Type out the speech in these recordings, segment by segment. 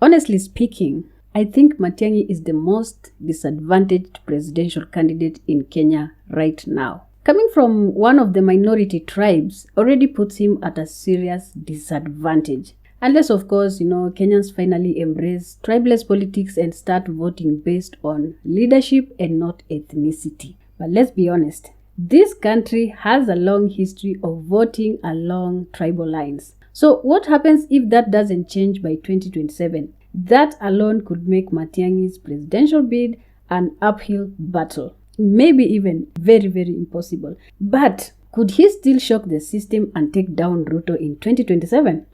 Honestly speaking, I think Matiangi is the most disadvantaged presidential candidate in Kenya right now. Coming from one of the minority tribes already puts him at a serious disadvantage. Unless, of course, Kenyans finally embrace tribeless politics and start voting based on leadership and not ethnicity. But let's be honest, this country has a long history of voting along tribal lines. So what happens if that doesn't change by 2027? That alone could make Matiangi's presidential bid an uphill battle. Maybe even very, very impossible. But could he still shock the system and take down Ruto in 2027?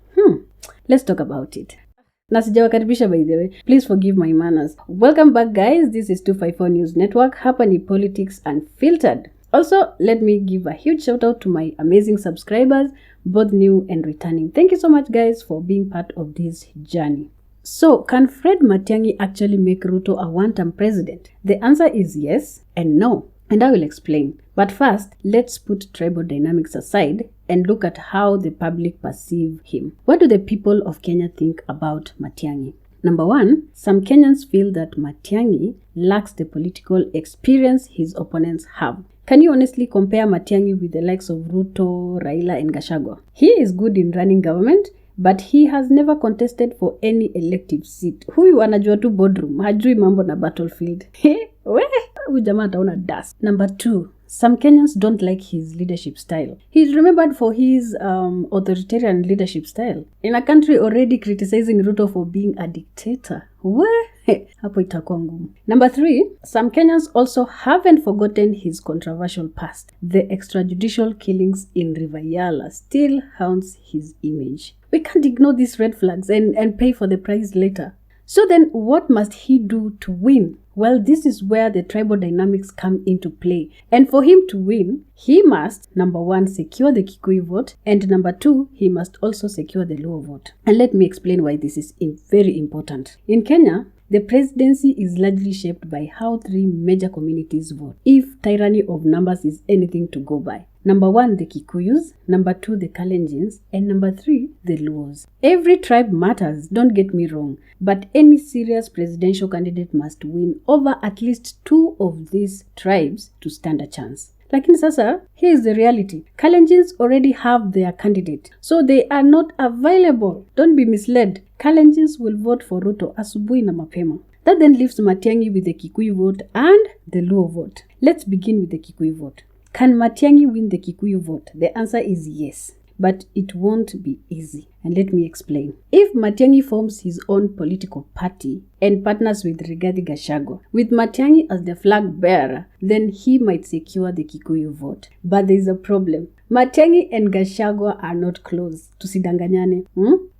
Let's talk about it. Na sijawakaribisha by the way. Please forgive my manners. Welcome back guys. This is 254 News Network. Hapa ni Politics Unfiltered. Also, let me give a huge shout out to my amazing subscribers, both new and returning. Thank you so much guys for being part of this journey. So, can Fred Matiang'i actually make Ruto a one-term president? The answer is yes and no, and I will explain. But first, let's put tribal dynamics aside and look at how the public perceive him. What do the people of Kenya think about Matiang'i? Number one, some Kenyans feel that Matiang'i lacks the political experience his opponents have. Can you honestly compare Matiang'i with the likes of Ruto, Raila, and Gachagua? He is good in running government, but he has never contested for any elective seat. Huyu anajua tu boardroom, hajui mambo na battlefield. Huyu jamaa ataona dust. Number two, some Kenyans don't like his leadership style. He is remembered for his authoritarian leadership style. In a country already criticizing Ruto for being a dictator. Hapo itakuwa ngumu. Number three, some Kenyans also haven't forgotten his controversial past. The extrajudicial killings in River Yala still haunts his image. We can't ignore these red flags and pay for the price later. So then what must he do to win? Well, this is where the tribal dynamics come into play. And for him to win, he must, number one, secure the Kikuyu vote. And number two, he must also secure the Luo vote. And let me explain why this is very important. In Kenya, the presidency is largely shaped by how three major communities vote, if tyranny of numbers is anything to go by. Number one, the Kikuyus. Number two, the Kalenjins. And number three, the Luos. Every tribe matters, don't get me wrong. But any serious presidential candidate must win over at least two of these tribes to stand a chance. Lakini sasa, here is the reality. Kalenjins already have their candidate, so they are not available. Don't be misled. Kalenjins will vote for Ruto asubuhi na mapema. That then leaves Matiang'i with the Kikuyu vote and the Luo vote. Let's begin with the Kikuyu vote. Can Matiang'i win the Kikuyu vote? The answer is yes, but it won't be easy. And let me explain. If Matiang'i forms his own political party and partners with Rigathi Gachagua, with Matiang'i as the flag bearer, then he might secure the Kikuyu vote. But there is a problem. Matiang'i and Gachagua are not close. Tusidanganyane.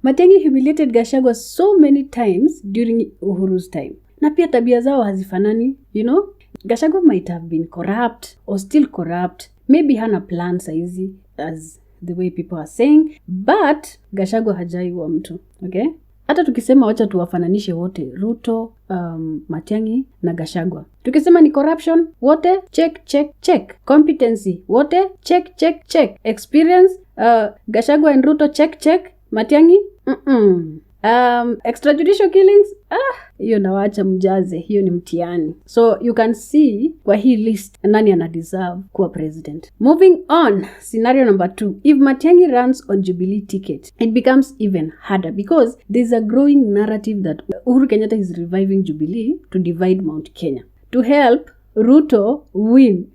Matiang'i humiliated Gachagua so many times during Uhuru's time. Na pia tabia zao hazifanani, Gachagua might have been corrupt or still corrupt. Maybe hana plan saizi as the way people are saying. But Gachagua hajai wa mtu. Okay? Hata tukisema wacha tuwafananishe wote. Ruto, Matiang'i na Gachagua. Tukisema ni corruption, wote check, check, check. Competency, wote check, check, check. Experience, Gachagua and Ruto check, check. Matiang'i, extrajudicial killings, hiyo nawacha mjaze, hiyo ni mtihani. So you can see kwa hii list nani ana deserve kuwa president. Moving on, scenario number 2. If Matiang'i runs on Jubilee ticket, it becomes even harder because there's a growing narrative that Uhuru Kenyatta is reviving Jubilee to divide Mount Kenya to help Ruto win.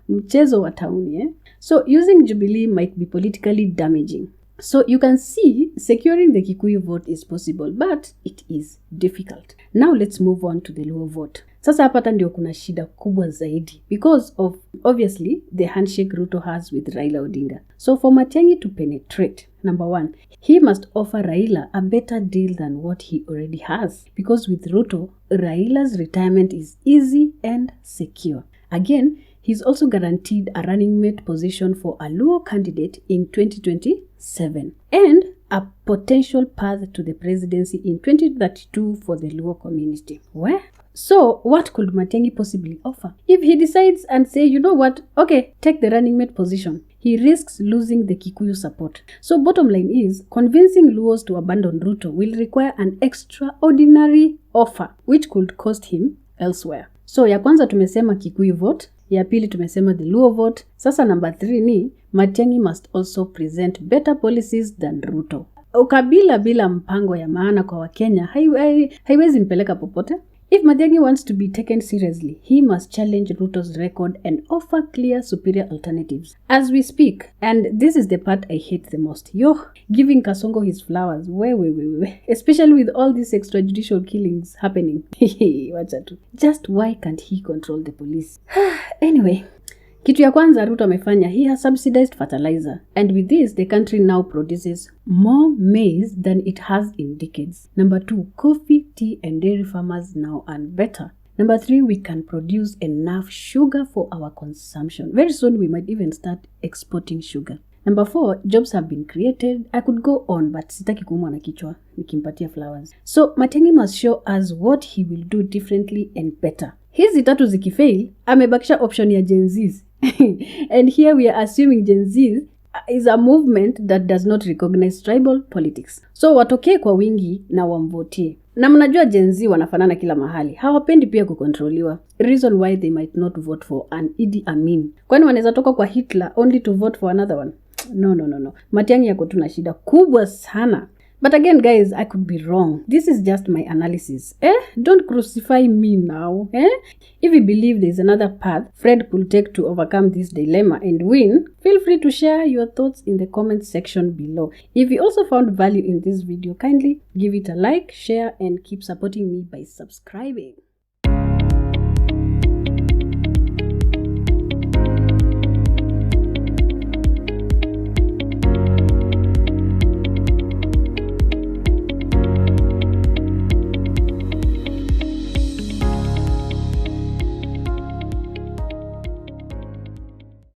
Mchezo wa tauni, So using Jubilee might be politically damaging. So you can see securing the Kikuyu vote is possible, but it is difficult. Now let's move on to the Luo vote. Sasa hapa ndio kuna shida kubwa zaidi because of obviously the handshake Ruto has with Raila Odinga. So for Matiang'i to penetrate, number 1, he must offer Raila a better deal than what he already has. Because with Ruto, Raila's retirement is easy and secure. Again, he's also guaranteed a running mate position for a Luo candidate in 2027 and a potential path to the presidency in 2032 for the Luo community. Where? So what could Matiangi possibly offer? If he decides and say, you know what, okay, take the running mate position, he risks losing the Kikuyu support. So bottom line is, convincing Luos to abandon Ruto will require an extraordinary offer, which could cost him elsewhere. So ya kwanza tumesema Kikuyu vote, ya pili tumesema the Luo vote. Sasa number 3 ni Matiangi must also present better policies than Ruto. Ukabila bila mpango ya maana kwa Wakenya haiwezi mpeleka popote. If Matiangi wants to be taken seriously, he must challenge Ruto's record and offer clear, superior alternatives. As we speak, and this is the part I hate the most, giving Kasongo his flowers, especially with all these extrajudicial killings happening. Just why can't he control the police? Anyway, kitu ya kwanza Ruto amefanya, he has subsidized fertilizer, and with this the country now produces more maize than it has in decades. Number 2, coffee, tea and dairy farmers now earn better. Number 3, we can produce enough sugar for our consumption. Very soon we might even start exporting sugar. Number 4, jobs have been created. I could go on, but sitaki kuumwa na kichwa nikimpatia flowers. So Matiangi must show us what he will do differently and better. Hizi tatu zikifail, amebakisha option ya Gen Zs. And here we are assuming Gen Z is a movement that does not recognize tribal politics. So watokee kwa wingi na wamvotie. Na mnajua Gen Z wanafanana kila mahali. Hawapendi pia kukontroliwa. Reason why they might not vote for an Idi Amin. Kwani wanaweza toka kwa Hitler only to vote for another one? No. Matiangi yako tuna shida kubwa sana. But again, guys, I could be wrong. This is just my analysis. Don't crucify me now. If you believe there's another path Fred could take to overcome this dilemma and win, feel free to share your thoughts in the comment section below. If you also found value in this video, kindly give it a like, share, and keep supporting me by subscribing.